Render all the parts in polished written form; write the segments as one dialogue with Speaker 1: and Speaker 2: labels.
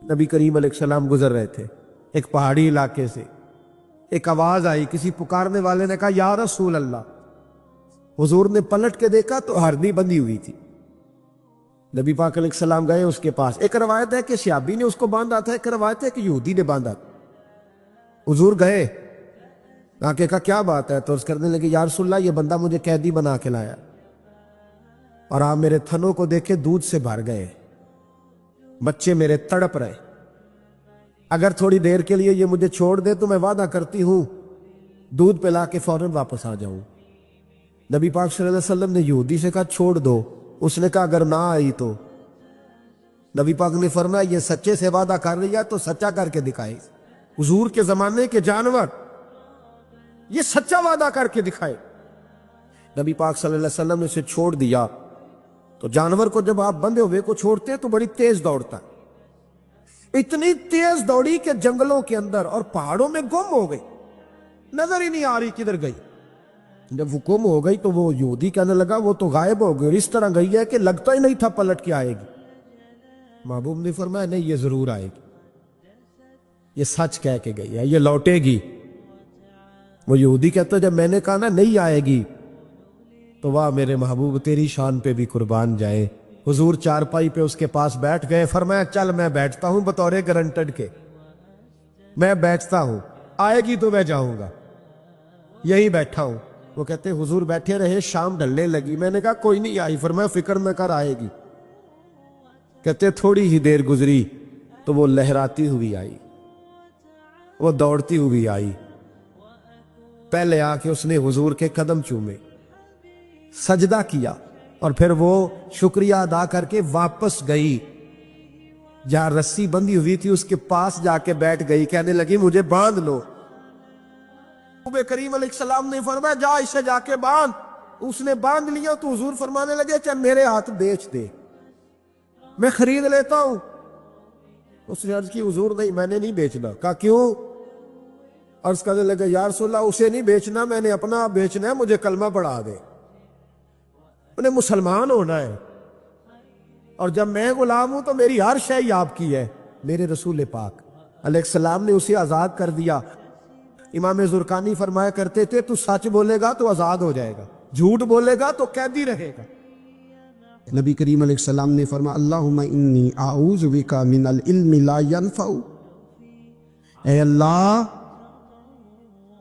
Speaker 1: نبی کریم علیہ السلام گزر رہے تھے ایک پہاڑی علاقے سے، ایک آواز آئی، کسی پکارنے والے نے کہا یا رسول اللہ۔ حضور نے پلٹ کے دیکھا تو ہرنی بندھی ہوئی تھی۔ نبی پاک علیہ السلام گئے اس کے پاس۔ ایک روایت ہے کہ شیابی نے اس کو باندھا تھا، ایک روایت ہے کہ یہودی نے باندھا تھا۔ حضور گئے، آ کے کہا کیا بات ہے؟ تو عرض کرنے لگے یا رسول اللہ یہ بندہ مجھے قیدی بنا کے لایا، اور آپ میرے تھنوں کو دیکھے دودھ سے بھر گئے، بچے میرے تڑپ رہے، اگر تھوڑی دیر کے لیے یہ مجھے چھوڑ دے تو میں وعدہ کرتی ہوں دودھ پلا کے فوراً واپس آ جاؤں۔ نبی پاک صلی اللہ علیہ وسلم نے یہودی سے کہا چھوڑ دو، اس نے کہا اگر نہ آئی تو؟ نبی پاک نے فرمایا یہ سچے سے وعدہ کر رہی ہے تو سچا کر کے دکھائے۔ حضور کے زمانے کے جانور یہ سچا وعدہ کر کے دکھائے۔ نبی پاک صلی اللہ علیہ وسلم نے اسے چھوڑ دیا تو جانور کو جب آپ بندھے ہوئے کو چھوڑتے ہیں تو بڑی تیز دوڑتا ہے، اتنی تیز دوڑی کہ جنگلوں کے اندر اور پہاڑوں میں گم ہو گئی، نظر ہی نہیں آ رہی کدھر گئی۔ جب وہ گم ہو گئی تو وہ یہودی کہنے لگا وہ تو غائب ہو گئی، اس طرح گئی ہے کہ لگتا ہی نہیں تھا پلٹ کے آئے گی۔ محبوب نے فرمایا نہیں یہ ضرور آئے گی، یہ سچ کہہ کے گئی ہے، یہ لوٹے گی۔ وہ یہودی کہتا جب میں نے کہا نا نہیں آئے گی تو واہ میرے محبوب تیری شان پہ بھی قربان جائے۔ حضور چارپائی پہ اس کے پاس بیٹھ گئے، فرمایا چل میں بیٹھتا ہوں بطور گرنٹڈ کے، میں بیٹھتا ہوں، آئے گی تو میں جاؤں گا، یہی بیٹھا ہوں۔ وہ کہتے حضور بیٹھے رہے، شام ڈھلنے لگی، میں نے کہا کوئی نہیں آئی، فرمایا فکر نہ کر آئے گی۔ کہتے تھوڑی ہی دیر گزری تو وہ لہراتی ہوئی آئی، وہ دوڑتی ہوئی آئی، پہلے آ کے اس نے حضور کے قدم چومے، سجدہ کیا، اور پھر وہ شکریہ ادا کر کے واپس گئی، جہاں رسی بندھی ہوئی تھی اس کے پاس جا کے بیٹھ گئی، کہنے لگی مجھے باندھ لو۔ نبی کریم علیہ السلام نے فرمایا جا اسے جا کے باندھ۔ اس نے باندھ لیا تو حضور فرمانے لگے چل میرے ہاتھ بیچ دے، میں خرید لیتا ہوں۔ اس نے عرض کی حضور نہیں میں نے نہیں بیچنا۔ کہا کیوں؟ عرض کرنے لگے یا رسول اللہ اسے نہیں بیچنا، میں نے اپنا بیچنا ہے، مجھے کلمہ پڑھا دے، انہیں مسلمان ہونا ہے، اور جب میں غلام ہوں تو میری ہر شے آپ کی ہے۔ میرے رسول پاک علیہ السلام نے اسے آزاد کر دیا۔ امام زرقانی فرمایا کرتے تھے تو سچ بولے گا تو آزاد ہو جائے گا، جھوٹ بولے گا تو قیدی رہے گا۔ نبی کریم علیہ السلام نے فرمایا اللہم انی اعوذ بک من العلم لا ینفع، اے اللہ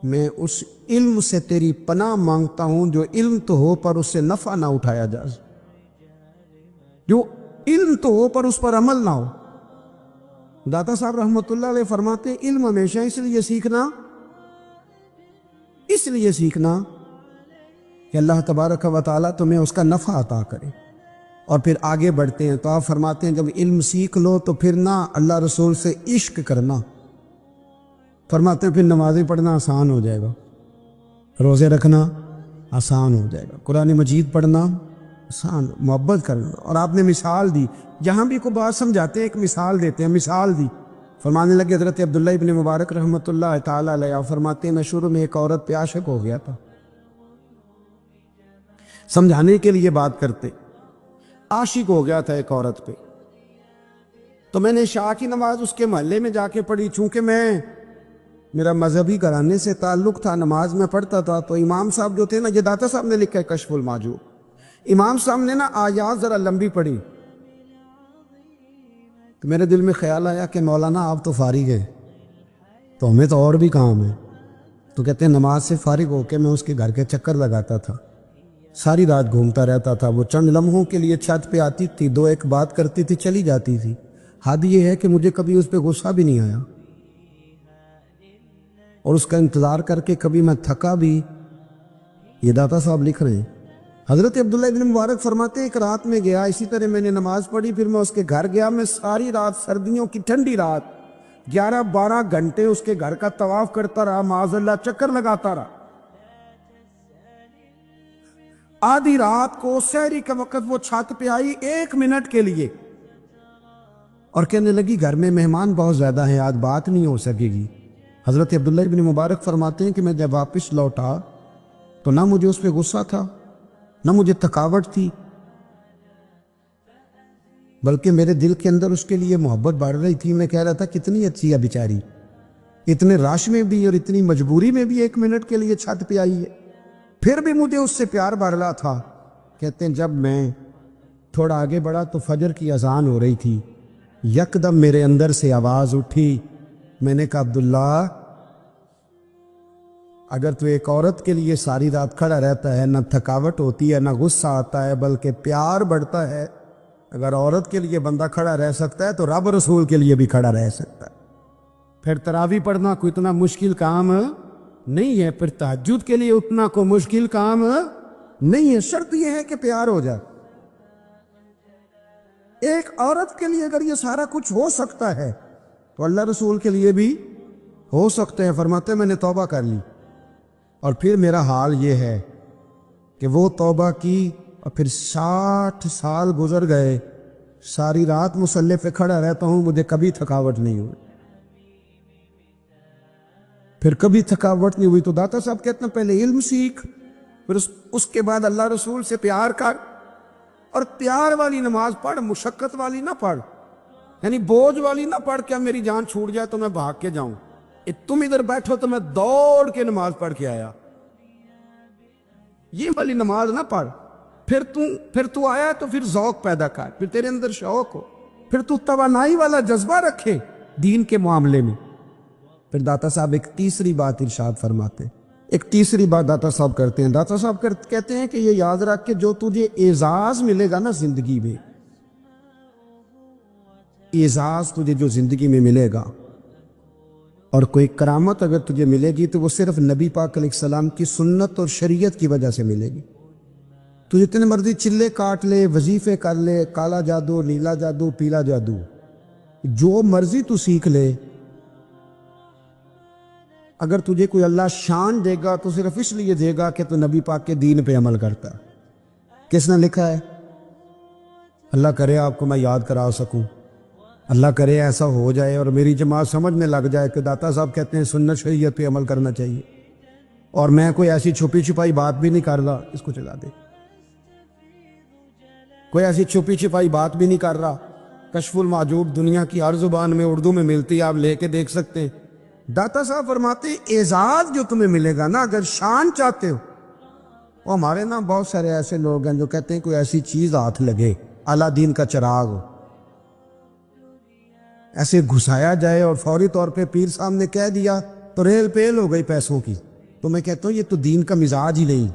Speaker 1: میں اس علم سے تیری پناہ مانگتا ہوں جو علم تو ہو پر اس سے نفع نہ اٹھایا جائے، جو علم تو ہو پر اس پر عمل نہ ہو۔ داتا صاحب رحمۃ اللہ علیہ فرماتے ہیں علم ہمیشہ اس لیے سیکھنا کہ اللہ تبارک و تعالیٰ تمہیں اس کا نفع عطا کرے، اور پھر آگے بڑھتے ہیں تو آپ فرماتے ہیں جب علم سیکھ لو تو پھر نہ اللہ رسول سے عشق کرنا، فرماتے ہیں پھر نمازیں پڑھنا آسان ہو جائے گا، روزے رکھنا آسان ہو جائے گا، قرآن مجید پڑھنا آسان، محبت کرنا۔ اور آپ نے مثال دی، جہاں بھی کوئی بات سمجھاتے ہیں ایک مثال دیتے ہیں، مثال دی، فرمانے لگے حضرت عبداللہ ابن مبارک رحمۃ اللہ تعالیٰ علیہ فرماتے ہیں میں شروع میں ایک عورت پہ عاشق ہو گیا تھا، سمجھانے کے لیے بات کرتے، عاشق ہو گیا تھا ایک عورت پہ، تو میں نے عشاء کی نماز اس کے محلے میں جا کے پڑھی، چونکہ میرا مذہبی گھرانے سے تعلق تھا، نماز میں پڑھتا تھا، تو امام صاحب جو تھے نا، یہ داتا صاحب نے لکھا ہے کشف المحجوب، امام صاحب نے نا آیات ذرا لمبی پڑھی، تو میرے دل میں خیال آیا کہ مولانا آپ تو فارغ ہیں تو ہمیں تو اور بھی کام ہے، تو کہتے ہیں نماز سے فارغ ہو کے میں اس کے گھر کے چکر لگاتا تھا، ساری رات گھومتا رہتا تھا، وہ چند لمحوں کے لیے چھت پہ آتی تھی، دو ایک بات کرتی تھی چلی جاتی تھی، حد یہ ہے کہ مجھے کبھی اس پہ غصہ بھی نہیں آیا، اور اس کا انتظار کر کے کبھی میں تھکا بھی۔ یہ داتا صاحب لکھ رہے ہیں، حضرت عبداللہ ابن مبارک فرماتے ہیں ایک رات میں گیا، اسی طرح میں نے نماز پڑھی، پھر میں اس کے گھر گیا، میں ساری رات، سردیوں کی ٹھنڈی رات 11-12 گھنٹے اس کے گھر کا طواف کرتا رہا، معاذ اللہ چکر لگاتا رہا۔ آدھی رات کو سحری کے وقت وہ چھت پہ آئی 1 منٹ کے لیے، اور کہنے لگی گھر میں مہمان بہت زیادہ ہیں، آج بات نہیں ہو سکے گی۔ حضرت عبداللہ ابن مبارک فرماتے ہیں کہ میں جب واپس لوٹا تو نہ مجھے اس پہ غصہ تھا، نہ مجھے تھکاوٹ تھی، بلکہ میرے دل کے اندر اس کے لیے محبت بڑھ رہی تھی. میں کہہ رہا تھا کتنی اچھی ہے بیچاری، اتنے رش میں بھی اور اتنی مجبوری میں بھی 1 منٹ کے لیے چھت پہ آئی ہے. پھر بھی مجھے اس سے پیار بڑھ رہا تھا. کہتے ہیں جب میں تھوڑا آگے بڑھا تو فجر کی اذان ہو رہی تھی. یکدم میرے اندر سے آواز اٹھی. میں نے کہا عبداللہ، اگر تو ایک عورت کے لیے ساری رات کھڑا رہتا ہے، نہ تھکاوٹ ہوتی ہے، نہ غصہ آتا ہے، بلکہ پیار بڑھتا ہے، اگر عورت کے لیے بندہ کھڑا رہ سکتا ہے تو رب رسول کے لیے بھی کھڑا رہ سکتا ہے. پھر تراویح پڑھنا کوئی اتنا مشکل کام نہیں ہے، پھر تہجد کے لیے اتنا کوئی مشکل کام نہیں ہے. شرط یہ ہے کہ پیار ہو جائے. ایک عورت کے لیے اگر یہ سارا کچھ ہو سکتا ہے تو اللہ رسول کے لیے بھی ہو سکتے ہیں. فرماتے ہیں میں نے توبہ کر لی، اور پھر میرا حال یہ ہے کہ وہ توبہ کی اور پھر 60 سال گزر گئے، ساری رات مصلی پہ کھڑا رہتا ہوں، مجھے کبھی تھکاوٹ نہیں ہوئی. پھر کبھی تھکاوٹ نہیں ہوئی. تو داتا صاحب کہتے ہیں پہلے علم سیکھ، پھر اس کے بعد اللہ رسول سے پیار کر، اور پیار والی نماز پڑھ، مشقت والی نہ پڑھ، یعنی بوجھ والی نہ پڑھ کہ اب میری جان چھوٹ جائے تو میں بھاگ کے جاؤں. تم ادھر بیٹھو تو میں دوڑ کے نماز پڑھ کے آیا، یہ والی نماز نہ پڑھ. پھر تو آیا تو پھر ذوق پیدا کر، پھر تیرے اندر شوق ہو، پھر تو توانائی والا جذبہ رکھے دین کے معاملے میں. پھر داتا صاحب ایک تیسری بات ارشاد فرماتے ہیں، ایک تیسری بات داتا صاحب کرتے ہیں. داتا صاحب کہتے ہیں کہ یہ یاد رکھ کہ جو تجھے اعزاز ملے گا نا زندگی میں، اعزاز تجھے جو زندگی میں ملے گا اور کوئی کرامت اگر تجھے ملے گی تو وہ صرف نبی پاک علیہ السلام کی سنت اور شریعت کی وجہ سے ملے گی. تو جتنے مرضی چلے کاٹ لے، وظیفے کر لے، کالا جادو، نیلا جادو، پیلا جادو، جو مرضی تو سیکھ لے، اگر تجھے کوئی اللہ شان دے گا تو صرف اس لیے دے گا کہ تو نبی پاک کے دین پہ عمل کرتا. کس نے لکھا ہے؟ اللہ کرے آپ کو میں یاد کرا سکوں، اللہ کرے ایسا ہو جائے اور میری جماعت سمجھنے لگ جائے کہ داتا صاحب کہتے ہیں سنت شریعت پہ عمل کرنا چاہیے، اور میں کوئی ایسی چھپی چھپائی بات بھی نہیں کر رہا. اس کو چلا دے. کوئی ایسی چھپی چھپائی بات بھی نہیں کر رہا. کشف المعجوب دنیا کی ہر زبان میں اردو میں ملتی ہے، آپ لے کے دیکھ سکتے ہیں. داتا صاحب فرماتے ہیں اعزاز جو تمہیں ملے گا نا، اگر شان چاہتے ہو، وہ ہمارے نا بہت سارے ایسے لوگ ہیں جو کہتے ہیں کوئی ایسی چیز ہاتھ لگے، اعلیٰ دین کا چراغ ہو، ایسے گھسایا جائے اور فوری طور پہ پیر صاحب نے کہہ دیا تو ریل پیل ہو گئی پیسوں کی. تو میں کہتا ہوں یہ تو دین کا مزاج ہی نہیں،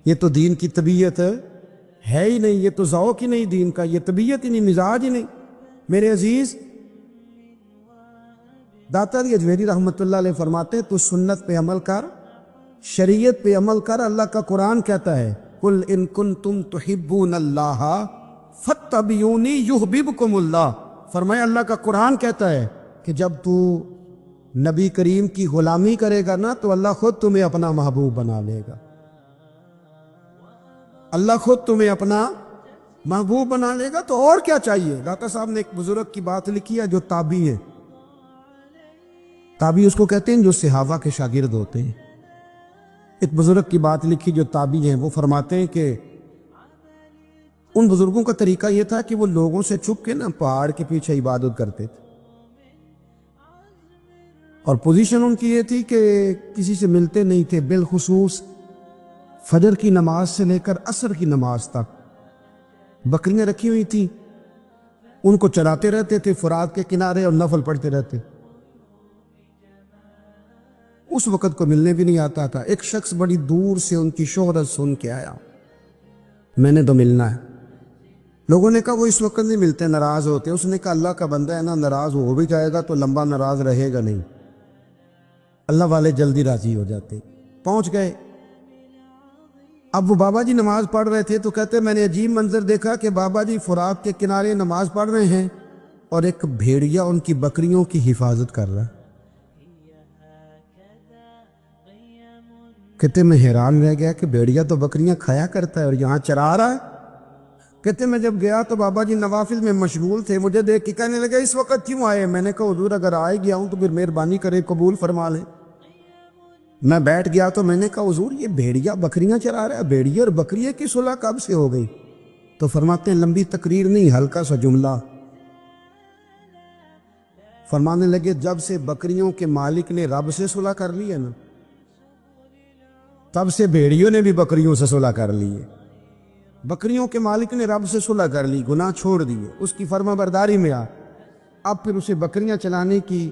Speaker 1: یہ تو دین کی طبیعت ہے ہی نہیں، یہ تو ذوق ہی نہیں دین کا، یہ طبیعت ہی نہیں، مزاج ہی نہیں. میرے عزیز داتا علی اجمیری رحمۃ اللہ علیہ فرماتے ہیں تو سنت پہ عمل کر، شریعت پہ عمل کر. اللہ کا قرآن کہتا ہے قل ان کنتم تحبون اللہ فاتبعونی یحببکم اللہ. فرمایا اللہ کا قرآن کہتا ہے کہ جب تو نبی کریم کی غلامی کرے گا نا تو اللہ خود تمہیں اپنا محبوب بنا لے گا. اللہ خود تمہیں اپنا محبوب بنا لے گا. تو اور کیا چاہیے؟ داتا صاحب نے ایک بزرگ کی بات لکھی ہے جو تابعی ہے، تابعی اس کو کہتے ہیں جو صحابہ کے شاگرد ہوتے ہیں. ایک بزرگ کی بات لکھی جو تابعی ہیں، وہ فرماتے ہیں کہ ان بزرگوں کا طریقہ یہ تھا کہ وہ لوگوں سے چھپ کے نا پہاڑ کے پیچھے عبادت کرتے تھے، اور پوزیشن ان کی یہ تھی کہ کسی سے ملتے نہیں تھے، بالخصوص فجر کی نماز سے لے کر عصر کی نماز تک بکریاں رکھی ہوئی تھیں، ان کو چراتے رہتے تھے فرات کے کنارے اور نفل پڑھتے رہتے. اس وقت کو ملنے بھی نہیں آتا تھا. ایک شخص بڑی دور سے ان کی شہرت سن کے آیا، میں نے تو ملنا ہے. لوگوں نے کہا وہ اس وقت نہیں ملتے، ناراض ہوتے. اس نے کہا اللہ کا بندہ ہے نا، ناراض ہو بھی جائے گا تو لمبا ناراض رہے گا نہیں، اللہ والے جلدی راضی ہو جاتے. پہنچ گئے. اب وہ بابا جی نماز پڑھ رہے تھے تو کہتے میں نے عجیب منظر دیکھا کہ بابا جی فرات کے کنارے نماز پڑھ رہے ہیں اور ایک بھیڑیا ان کی بکریوں کی حفاظت کر رہا ہے. کہتے میں حیران رہ گیا کہ بھیڑیا تو بکریاں کھایا کرتا ہے اور یہاں چرا رہا ہے. کہتے میں جب گیا تو بابا جی نوافل میں مشغول تھے، مجھے دیکھ کے کہنے لگے اس وقت کیوں آئے؟ میں نے کہا حضور اگر آئے گیا ہوں تو پھر مہربانی کرے قبول فرما لیں. میں بیٹھ گیا تو میں نے کہا حضور یہ بھیڑیا بکریاں چرا رہا ہے، بھیڑیا اور بکریے کی صلح کب سے ہو گئی؟ تو فرماتے ہیں لمبی تقریر نہیں، ہلکا سا جملہ. فرمانے لگے جب سے بکریوں کے مالک نے رب سے صلح کر لی ہے نا، تب سے بھیڑیوں نے بھی بکریوں سے صلح کر لی ہے. بکریوں کے مالک نے رب سے صلح کر لی، گناہ چھوڑ دیے، اس کی فرما برداری میں آ. اب پھر اسے بکریاں چلانے کی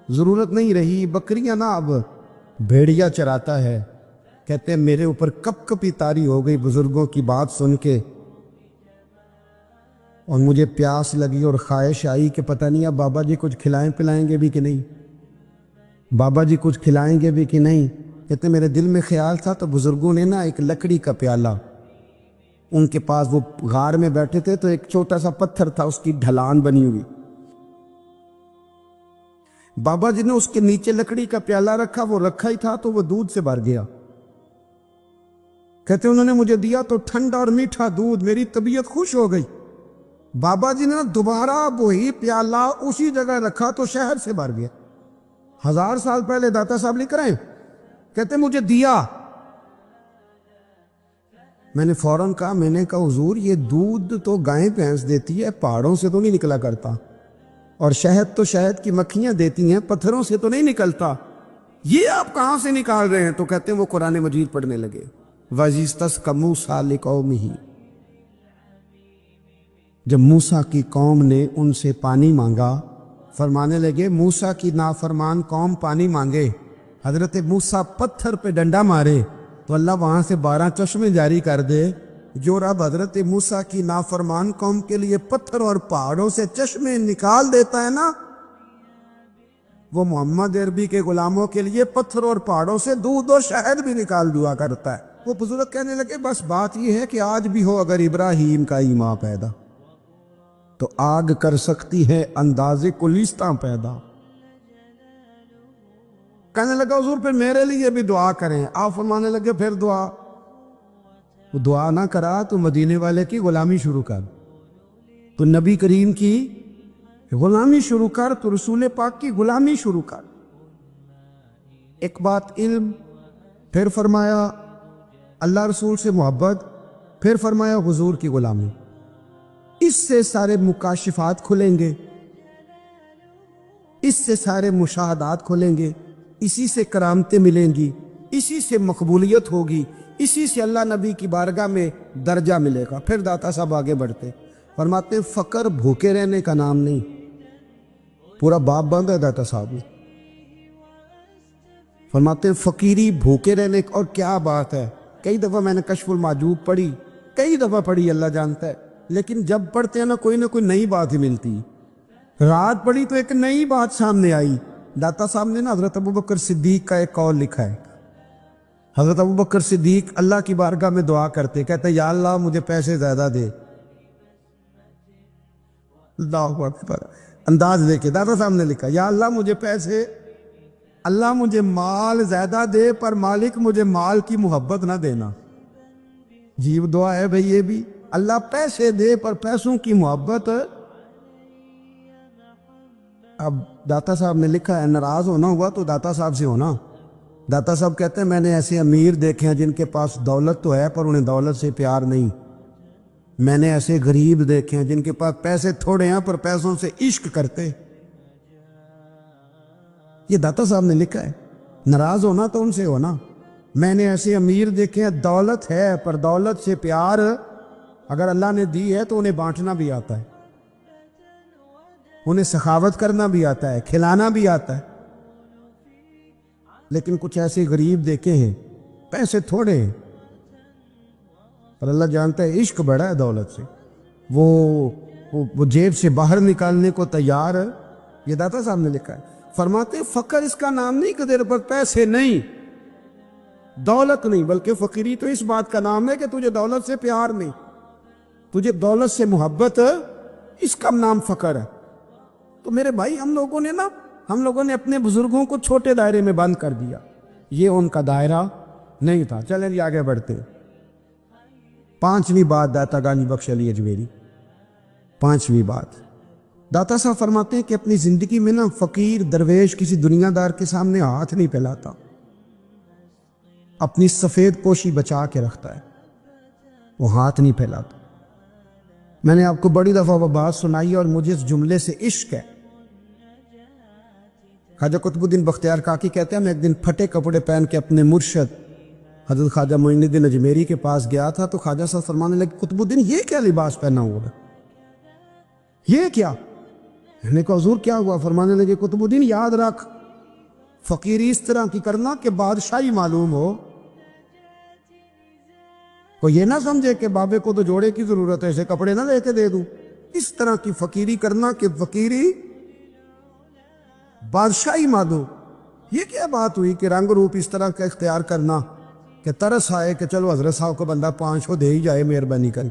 Speaker 1: ضرورت نہیں رہی. بکریاں نہ اب بھیڑیا چراتا ہے. کہتے ہیں میرے اوپر کپ کپی طاری ہو گئی بزرگوں کی بات سن کے، اور مجھے پیاس لگی اور خواہش آئی کہ پتہ نہیں اب بابا جی کچھ کھلائیں پلائیں گے بھی کہ نہیں، بابا جی کچھ کھلائیں گے بھی کہ نہیں. کہتے میرے دل میں خیال تھا تو بزرگوں نے نا ایک لکڑی کا پیالہ، ان کے پاس وہ غار میں بیٹھے تھے تو ایک چھوٹا سا پتھر تھا، اس کی ڈھلان بنی ہوئی. بابا جی نے اس کے نیچے لکڑی کا پیالہ رکھا، وہ رکھا ہی تھا تو وہ دودھ سے بھر گیا. کہتے انہوں نے مجھے دیا تو ٹھنڈا اور میٹھا دودھ، میری طبیعت خوش ہو گئی. بابا جی نے دوبارہ وہی پیالہ اسی جگہ رکھا تو شہر سے بھر گیا. 1000 سال پہلے داتا صاحب لکھ رہے ہیں. کہتے مجھے دیا. میں نے فوراً کہا، میں نے کہا حضور یہ دودھ تو گائیں بھینس دیتی ہے، پہاڑوں سے تو نہیں نکلا کرتا، اور شہد تو شہد کی مکھیاں دیتی ہیں، پتھروں سے تو نہیں نکلتا، یہ آپ کہاں سے نکال رہے ہیں؟ تو کہتے ہیں وہ قرآن مجید پڑھنے لگے. وَإِذِ مُوسَىٰ لِقَوْمِهِ، جب موسیٰ کی قوم نے ان سے پانی مانگا، فرمانے لگے موسیٰ کی نافرمان قوم پانی مانگے، حضرت موسیٰ پتھر پہ ڈنڈا مارے تو اللہ وہاں سے 12 چشمے جاری کر دے. جو رب حضرت موسیٰ کی نافرمان قوم کے لیے پتھر اور پہاڑوں سے چشمے نکال دیتا ہے نا، وہ محمد عربی کے غلاموں کے لیے پتھر اور پہاڑوں سے دودھ اور شہد بھی نکال دیا کرتا ہے. وہ بزرگ کہنے لگے بس بات یہ ہے کہ آج بھی ہو اگر ابراہیم کا ایمان پیدا تو آگ کر سکتی ہے انداز کلیستاں پیدا. کہنے لگا حضور پھر میرے لیے بھی دعا کریں. آپ فرمانے لگے پھر دعا. وہ دعا نہ کرا تو مدینے والے کی غلامی شروع کر، تو نبی کریم کی غلامی شروع کر، تو رسول پاک کی غلامی شروع کر. ایک بات علم، پھر فرمایا اللہ رسول سے محبت، پھر فرمایا حضور کی غلامی. اس سے سارے مکاشفات کھلیں گے، اس سے سارے مشاہدات کھلیں گے، اسی سے کرامتیں ملیں گی، اسی سے مقبولیت ہوگی، اسی سے اللہ نبی کی بارگاہ میں درجہ ملے گا. پھر داتا صاحب آگے بڑھتے فرماتے فقر بھوکے رہنے کا نام نہیں. پورا باب بند ہے داتا صاحب. فرماتے فقیری بھوکے رہنے. اور کیا بات ہے، کئی دفعہ میں نے کشف المحجوب پڑھی، کئی دفعہ پڑھی، اللہ جانتا ہے، لیکن جب پڑھتے ہیں نا کوئی نہ کوئی نئی بات ہی ملتی. رات پڑھی تو ایک نئی بات سامنے آئی. داتا صاحب نے نا حضرت ابوبکر صدیق کا ایک قول لکھا ہے. حضرت ابوبکر صدیق اللہ کی بارگاہ میں دعا کرتے، کہتے یا اللہ مجھے پیسے زیادہ دے. اللہ اکبر. انداز دیکھے داتا صاحب نے لکھا یا اللہ مجھے پیسے، اللہ مجھے مال زیادہ دے پر مالک مجھے مال کی محبت نہ دینا. عجیب دعا ہے بھئی یہ بھی. اللہ پیسے دے پر پیسوں کی محبت. اب داتا صاحب نے لکھا ہے ناراض ہونا ہوا تو داتا صاحب سے ہونا. داتا صاحب کہتے ہیں میں نے ایسے امیر دیکھے ہیں جن کے پاس دولت تو ہے پر انہیں دولت سے پیار نہیں. میں نے ایسے غریب دیکھے ہیں جن کے پاس پیسے تھوڑے ہیں پر پیسوں سے عشق کرتے. یہ داتا صاحب نے لکھا ہے. ناراض ہونا تو ان سے ہونا. میں نے ایسے امیر دیکھے ہیں دولت ہے پر دولت سے پیار اگر اللہ نے دی ہے تو انہیں بانٹنا بھی آتا ہے، انہیں سخاوت کرنا بھی آتا ہے، کھلانا بھی آتا ہے. لیکن کچھ ایسے غریب دیکھے ہیں پیسے تھوڑے ہیں پر اللہ جانتا ہے عشق بڑا ہے دولت سے، وہ جیب سے باہر نکالنے کو تیار ہے. یہ داتا صاحب نے لکھا ہے. فرماتے فقر اس کا نام نہیں کہ تیرے پر پیسے نہیں، دولت نہیں، بلکہ فقیری تو اس بات کا نام ہے کہ تجھے دولت سے پیار نہیں، تجھے دولت سے محبت، اس کا نام فقر ہے. تو میرے بھائی ہم لوگوں نے اپنے بزرگوں کو چھوٹے دائرے میں بند کر دیا. یہ ان کا دائرہ نہیں تھا. چلیں جی آگے بڑھتے. 5ویں بات داتا گانی بخش علی اجمیری. 5ویں بات داتا صاحب فرماتے ہیں کہ اپنی زندگی میں نا فقیر درویش کسی دنیا دار کے سامنے ہاتھ نہیں پھیلاتا، اپنی سفید پوشی بچا کے رکھتا ہے، وہ ہاتھ نہیں پھیلاتا. میں نے آپ کو بڑی دفعہ وہ بات سنائی اور مجھے اس جملے سے عشق ہے۔ خواجہ قطب الدین بختیار کاکی کہتے ہیں میں ایک دن پھٹے کپڑے پہن کے اپنے مرشد حضرت خواجہ معین الدین اجمیری کے پاس گیا تھا تو خواجہ صاحب فرمانے لگے قطب الدین یہ کیا لباس پہنا ہوا ہے، یہ کیا؟ میں نے کہا حضور کیا ہوا؟ فرمانے لگے قطب الدین یاد رکھ فقیری اس طرح کی کرنا کہ بادشاہی معلوم ہو، کوئی یہ نہ سمجھے کہ بابے کو تو جوڑے کی ضرورت ہے اسے کپڑے نہ لے کے دے دوں، اس طرح کی فقیری کرنا کہ فقیری بادشاہی معلوم۔ یہ کیا بات ہوئی کہ رنگ روپ اس طرح کا اختیار کرنا کہ ترس آئے کہ چلو حضرت صاحب کو بندہ 500 دے ہی جائے مہربانی کر،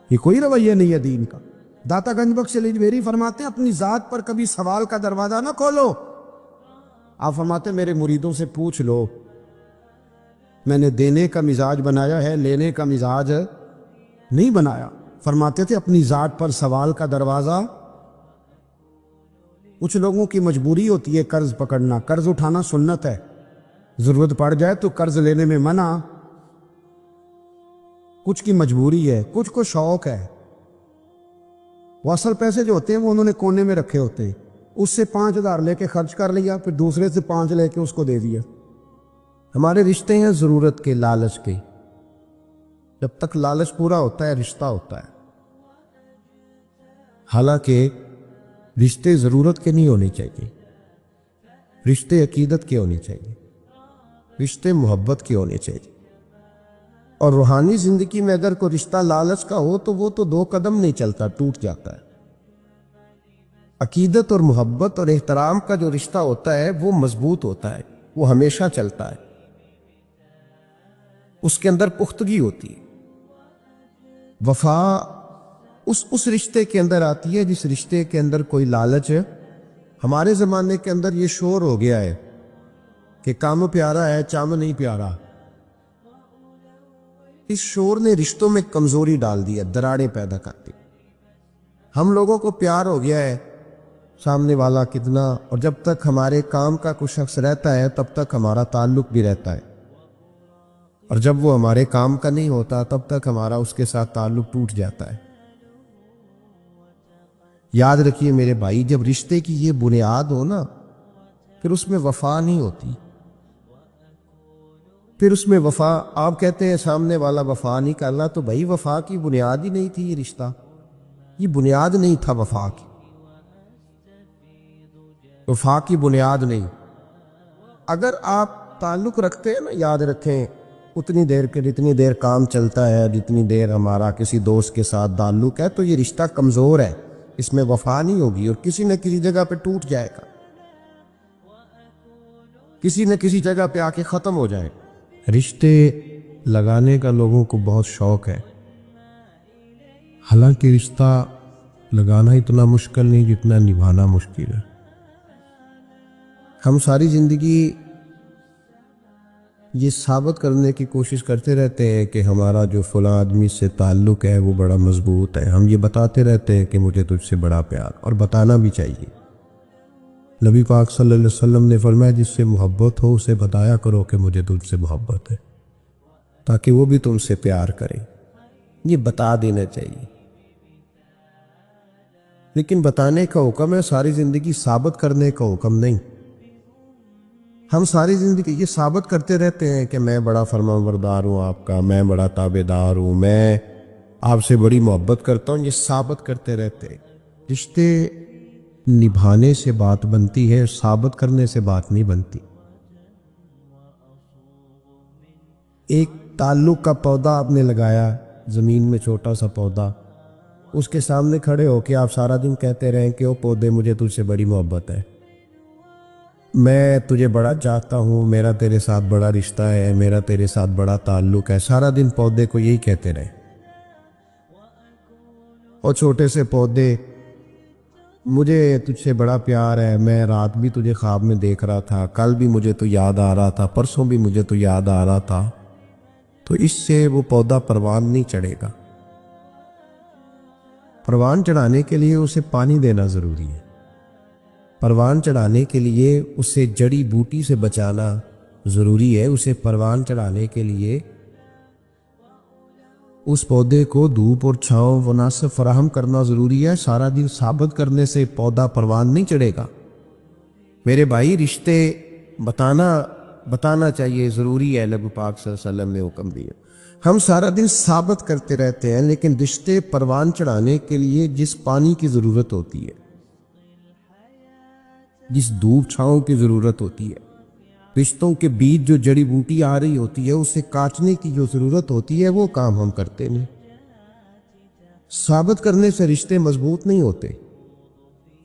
Speaker 1: یہ کوئی رویہ نہیں ہے دین کا۔ داتا گنج بخش اجمیری فرماتے ہیں اپنی ذات پر کبھی سوال کا دروازہ نہ کھولو، آپ فرماتے ہیں میرے مریدوں سے پوچھ لو، میں نے دینے کا مزاج بنایا ہے، لینے کا مزاج نہیں بنایا۔ فرماتے تھے اپنی ذات پر سوال کا دروازہ، کچھ لوگوں کی مجبوری ہوتی ہے قرض پکڑنا، قرض اٹھانا سنت ہے، ضرورت پڑ جائے تو قرض لینے میں منع، کچھ کی مجبوری ہے، کچھ کو شوق ہے، وہ اصل پیسے جو ہوتے ہیں وہ انہوں نے کونے میں رکھے ہوتے ہیں، اس سے 5,000 لے کے خرچ کر لیا، پھر دوسرے سے 5 لے کے اس کو دے دیا۔ ہمارے رشتے ہیں ضرورت کے، لالچ کے، جب تک لالچ پورا ہوتا ہے رشتہ ہوتا ہے، حالانکہ رشتے ضرورت کے نہیں ہونے چاہیے، رشتے عقیدت کے ہونے چاہیے، رشتے محبت کے ہونے چاہیے۔ اور روحانی زندگی میں اگر کوئی رشتہ لالچ کا ہو تو وہ تو 2 قدم نہیں چلتا، ٹوٹ جاتا ہے۔ عقیدت اور محبت اور احترام کا جو رشتہ ہوتا ہے وہ مضبوط ہوتا ہے، وہ ہمیشہ چلتا ہے، اس کے اندر پختگی ہوتی ہے۔ وفا اس رشتے کے اندر آتی ہے جس رشتے کے اندر کوئی لالچ ہے۔ ہمارے زمانے کے اندر یہ شور ہو گیا ہے کہ کام پیارا ہے چام نہیں پیارا، اس شور نے رشتوں میں کمزوری ڈال دی ہے، دراڑیں پیدا کرتی۔ ہم لوگوں کو پیار ہو گیا ہے سامنے والا کتنا، اور جب تک ہمارے کام کا کوئی شخص رہتا ہے تب تک ہمارا تعلق بھی رہتا ہے، اور جب وہ ہمارے کام کا نہیں ہوتا تب تک ہمارا اس کے ساتھ تعلق ٹوٹ جاتا ہے۔ یاد رکھیے میرے بھائی، جب رشتے کی یہ بنیاد ہو نا پھر اس میں وفا نہیں ہوتی، پھر اس میں وفا، آپ کہتے ہیں سامنے والا وفا نہیں کرنا، تو بھائی وفا کی بنیاد ہی نہیں تھی، یہ رشتہ یہ بنیاد نہیں تھا، وفا کی بنیاد نہیں۔ اگر آپ تعلق رکھتے ہیں نا، یاد رکھیں اتنی دیر کے جتنی دیر کام چلتا ہے، جتنی دیر ہمارا کسی دوست کے ساتھ تعلق ہے، تو یہ رشتہ کمزور ہے، اس میں وفا نہیں ہوگی اور کسی نہ کسی جگہ پہ ٹوٹ جائے گا، کسی نہ کسی جگہ پہ آ کے ختم ہو جائے گا۔ رشتے لگانے کا لوگوں کو بہت شوق ہے، حالانکہ رشتہ لگانا اتنا مشکل نہیں جتنا نبھانا مشکل ہے۔ ہم ساری زندگی یہ ثابت کرنے کی کوشش کرتے رہتے ہیں کہ ہمارا جو فلاں آدمی سے تعلق ہے وہ بڑا مضبوط ہے، ہم یہ بتاتے رہتے ہیں کہ مجھے تجھ سے بڑا پیار، اور بتانا بھی چاہیے۔ نبی پاک صلی اللہ علیہ وسلم نے فرمایا جس سے محبت ہو اسے بتایا کرو کہ مجھے تجھ سے محبت ہے، تاکہ وہ بھی تم سے پیار کرے، یہ بتا دینا چاہیے۔ لیکن بتانے کا حکم ہے، ساری زندگی ثابت کرنے کا حکم نہیں۔ ہم ساری زندگی یہ ثابت کرتے رہتے ہیں کہ میں بڑا فرمانبردار ہوں آپ کا، میں بڑا تابعدار ہوں، میں آپ سے بڑی محبت کرتا ہوں، یہ ثابت کرتے رہتے ہیں۔ رشتے نبھانے سے بات بنتی ہے، ثابت کرنے سے بات نہیں بنتی۔ ایک تعلق کا پودا آپ نے لگایا زمین میں، چھوٹا سا پودا، اس کے سامنے کھڑے ہو کے آپ سارا دن کہتے رہیں کہ او پودے مجھے تجھ سے بڑی محبت ہے، میں تجھے بڑا چاہتا ہوں، میرا تیرے ساتھ بڑا رشتہ ہے، میرا تیرے ساتھ بڑا تعلق ہے، سارا دن پودے کو یہی کہتے رہے۔ اور چھوٹے سے پودے، مجھے تجھ سے بڑا پیار ہے، میں رات بھی تجھے خواب میں دیکھ رہا تھا، کل بھی مجھے تو یاد آ رہا تھا، پرسوں بھی مجھے تو یاد آ رہا تھا، تو اس سے وہ پودا پروان نہیں چڑھے گا۔ پروان چڑھانے کے لیے اسے پانی دینا ضروری ہے، پروان چڑھانے کے لیے اسے جڑی بوٹی سے بچانا ضروری ہے، اسے پروان چڑھانے کے لیے اس پودے کو دھوپ اور چھاؤں مناسب فراہم کرنا ضروری ہے. سارا دن ثابت کرنے سے پودا پروان نہیں چڑھے گا. میرے بھائی رشتے بتانا چاہیے، ضروری ہے. نبی پاک صلی اللہ علیہ وسلم نے حکم دیا. ہم سارا دن ثابت کرتے رہتے ہیں، لیکن رشتے پروان چڑھانے کے لیے جس پانی کی ضرورت ہوتی ہے، جس دھوپ چھاؤں کی ضرورت ہوتی ہے، رشتوں کے بیچ جو جڑی بوٹی آ رہی ہوتی ہے اسے کاٹنے کی جو ضرورت ہوتی ہے، وہ کام ہم کرتے نہیں. ثابت کرنے سے رشتے مضبوط نہیں ہوتے.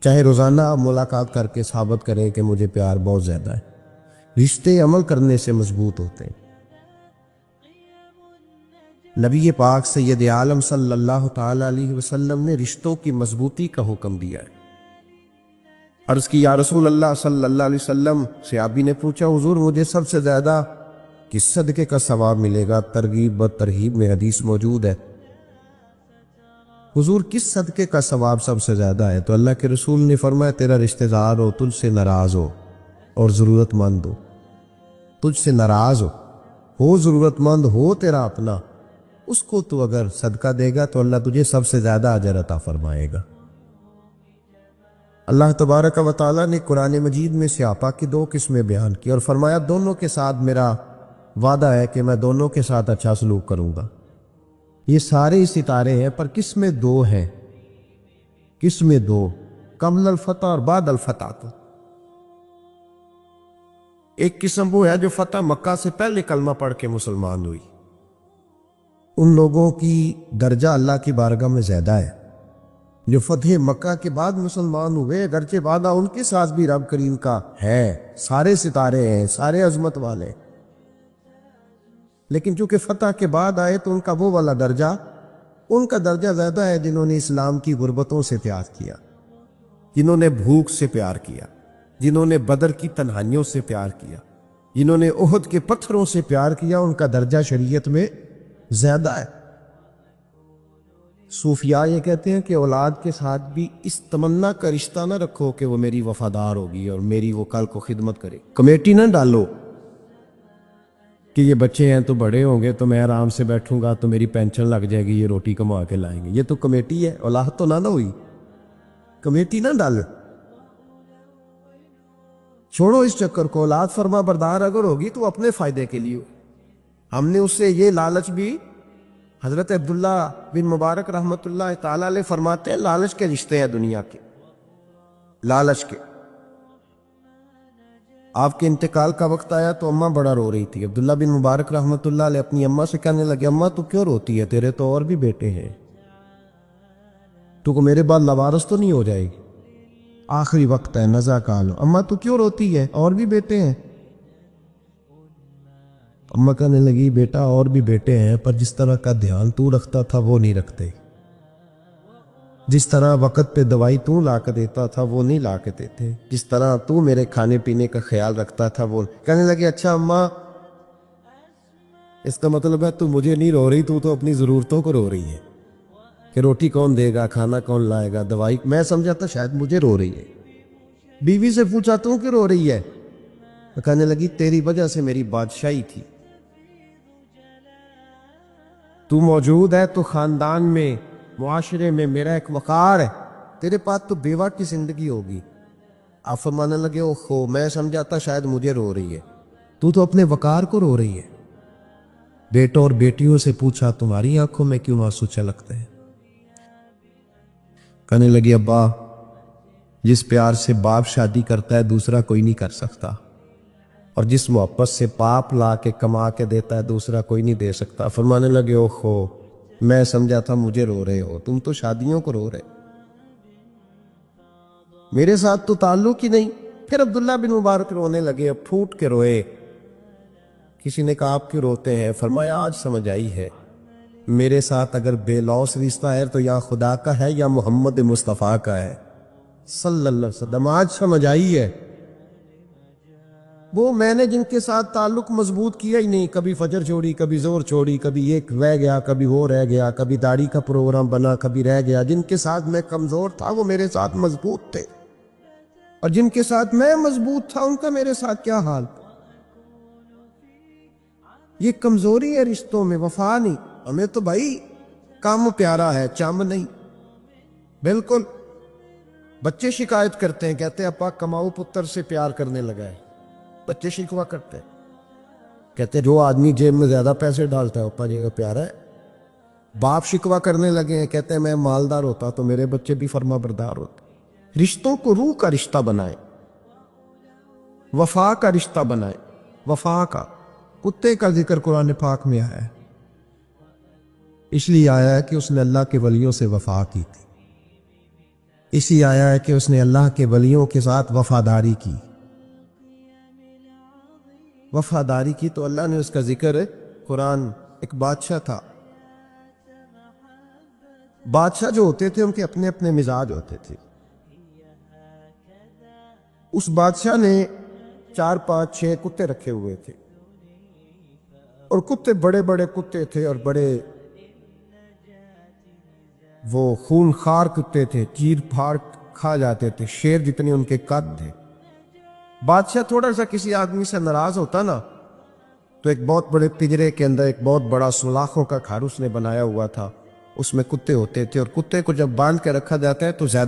Speaker 1: چاہے روزانہ آپ ملاقات کر کے ثابت کریں کہ مجھے پیار بہت زیادہ ہے، رشتے عمل کرنے سے مضبوط ہوتے ہیں. نبی پاک سید عالم صلی اللہ تعالی علیہ وسلم نے رشتوں کی مضبوطی کا حکم دیا ہے. عرض کی یا رسول اللہ صلی اللہ علیہ وسلم. صحابی نے پوچھا حضور مجھے سب سے زیادہ کس صدقے کا ثواب ملے گا؟ ترغیب و ترہیب میں حدیث موجود ہے. حضور کس صدقے کا ثواب سب سے زیادہ ہے؟ تو اللہ کے رسول نے فرمایا تیرا رشتہ دار ہو، تجھ سے ناراض ہو اور ضرورت مند ہو. تجھ سے ناراض ہو ضرورت مند ہو تیرا اپنا، اس کو تو اگر صدقہ دے گا تو اللہ تجھے سب سے زیادہ اجر عطا فرمائے گا. اللہ تبارک و تعالیٰ نے قرآن مجید میں سیاپا کی دو قسمیں بیان کی اور فرمایا دونوں کے ساتھ میرا وعدہ ہے کہ میں دونوں کے ساتھ اچھا سلوک کروں گا. یہ سارے ستارے ہیں، پر قسمیں دو ہیں. قسمیں دو، قبل الفتح اور بعد الفتح. تو ایک قسم وہ ہے جو فتح مکہ سے پہلے کلمہ پڑھ کے مسلمان ہوئی. ان لوگوں کی درجہ اللہ کی بارگاہ میں زیادہ ہے. جو فتح مکہ کے بعد مسلمان ہوئے، اگرچہ وعدہ ان کے ساتھ بھی رب کریم کا ہے، سارے ستارے ہیں، سارے عظمت والے، لیکن چونکہ فتح کے بعد آئے تو ان کا وہ والا درجہ، ان کا درجہ زیادہ ہے جنہوں نے اسلام کی غربتوں سے پیار کیا، جنہوں نے بھوک سے پیار کیا، جنہوں نے بدر کی تنہائیوں سے پیار کیا، جنہوں نے احد کے پتھروں سے پیار کیا. ان کا درجہ شریعت میں زیادہ ہے. صوفیاء یہ کہتے ہیں کہ اولاد کے ساتھ بھی اس تمنا کا رشتہ نہ رکھو کہ وہ میری وفادار ہوگی اور میری وہ کل کو خدمت کرے. کمیٹی نہ ڈالو کہ یہ بچے ہیں تو بڑے ہوں گے تو میں آرام سے بیٹھوں گا تو میری پینشن لگ جائے گی، یہ روٹی کما کے لائیں گے. یہ تو کمیٹی ہے، اولاد تو نہ ہوئی. کمیٹی نہ ڈالو، چھوڑو اس چکر کو. اولاد فرما بردار اگر ہوگی تو اپنے فائدے کے لیے. ہم نے اس سے یہ لالچ بھی، حضرت عبداللہ بن مبارک رحمۃ اللہ تعالی علیہ فرماتے ہیں لالچ کے رشتے ہیں دنیا کے، لالچ کے. آپ کے انتقال کا وقت آیا تو اماں بڑا رو رہی تھی. عبداللہ بن مبارک رحمۃ اللہ علیہ اپنی اماں سے کہنے لگے اماں تو کیوں روتی ہے؟ تیرے تو اور بھی بیٹے ہیں، تو میرے بعد لوارث تو نہیں ہو جائے گی، آخری وقت ہے، نزا کال. اماں تو کیوں روتی ہے؟ اور بھی بیٹے ہیں. اماں کہنے لگی بیٹا اور بھی بیٹے ہیں، پر جس طرح کا دھیان تو رکھتا تھا وہ نہیں رکھتے، جس طرح وقت پہ دوائی تو لا کے دیتا تھا وہ نہیں لا کے دیتے، جس طرح تو میرے کھانے پینے کا خیال رکھتا تھا وہ. کہنے لگے اچھا اماں اس کا مطلب ہے تو مجھے نہیں رو رہی، تو اپنی ضرورتوں کو رو رہی ہے کہ روٹی کون دے گا، کھانا کون لائے گا، دوائی. میں سمجھا تھا شاید مجھے رو رہی ہے. بیوی سے پوچھا تو کہ رو رہی ہے؟ کہنے لگی تیری وجہ سے میری بادشاہی تھی، تو موجود ہے تو خاندان میں، معاشرے میں میرا ایک وقار ہے، تیرے پاس تو بیوہ کی زندگی ہوگی. آپ فرمانے لگے اوہو میں سمجھاتا شاید مجھے رو رہی ہے، تو اپنے وقار کو رو رہی ہے. بیٹوں اور بیٹیوں سے پوچھا تمہاری آنکھوں میں کیوں آنسو چھلکتے ہیں؟ کہنے لگی ابا جس پیار سے باپ شادی کرتا ہے دوسرا کوئی نہیں کر سکتا، اور جس محبت سے باپ لا کے کما کے دیتا ہے دوسرا کوئی نہیں دے سکتا. فرمانے لگے اوہو میں سمجھا تھا مجھے رو رہے ہو، تم تو شادیوں کو رو رہے، میرے ساتھ تو تعلق ہی نہیں. پھر عبداللہ بن مبارک رونے لگے، اب پھوٹ کے روئے. کسی نے کہا آپ کیوں روتے ہیں؟ فرمایا آج سمجھ آئی ہے میرے ساتھ اگر بے لوث رشتہ ہے تو یا خدا کا ہے یا محمد مصطفیٰ کا ہے صلی اللہ علیہ وسلم. آج سمجھ آئی ہے. وہ میں نے جن کے ساتھ تعلق مضبوط کیا ہی نہیں، کبھی فجر چھوڑی، کبھی زور چھوڑی، کبھی ایک رہ گیا، کبھی وہ رہ گیا، کبھی داڑھی کا پروگرام بنا، کبھی رہ گیا. جن کے ساتھ میں کمزور تھا وہ میرے ساتھ مضبوط تھے، اور جن کے ساتھ میں مضبوط تھا ان کا میرے ساتھ کیا حال. یہ کمزوری ہے رشتوں میں، وفا نہیں. ہمیں تو بھائی کم پیارا ہے، چم نہیں۔ بالکل بچے شکایت کرتے ہیں، کہتے ہیں ابا کماؤ پتر سے پیار کرنے لگا ہے۔ بچے شکوا کرتے ہیں، کہتے ہیں جو آدمی جیب میں زیادہ پیسے ڈالتا ہے ابا جی کا پیارا ہے۔ باپ شکوا کرنے لگے ہیں، کہتے ہیں میں مالدار ہوتا تو میرے بچے بھی فرما بردار ہوتے۔ رشتوں کو روح کا رشتہ بنائیں، وفا کا رشتہ بنائیں، وفا کا۔ کتے کا ذکر قرآن پاک میں آیا ہے، اس لیے آیا ہے کہ اس نے اللہ کے ولیوں سے وفا کی تھی، اسی آیا ہے کہ اس نے اللہ کے ولیوں کے ساتھ وفاداری کی۔ وفاداری کی تو اللہ نے اس کا ذکر ہے قرآن۔ ایک بادشاہ تھا، بادشاہ جو ہوتے تھے ان کے اپنے اپنے مزاج ہوتے تھے۔ اس بادشاہ نے 4 5 6 کتے رکھے ہوئے تھے، اور کتے بڑے بڑے کتے تھے، اور بڑے وہ خون خار کتے تھے، چیر پھاڑ کھا جاتے تھے، شیر جتنے ان کے قد تھے۔ بادشاہ تھوڑا سا کسی آدمی سے ناراض ہوتا نا تو ایک بہت بڑے پنجرے کے اندر ایک بہت بڑا سلاخوں کا گھر اس نے بنایا ہوا تھا، اس میں کتے ہوتے تھے، اور کتے کو جب باندھ کے رکھا جاتا ہے تو زیادہ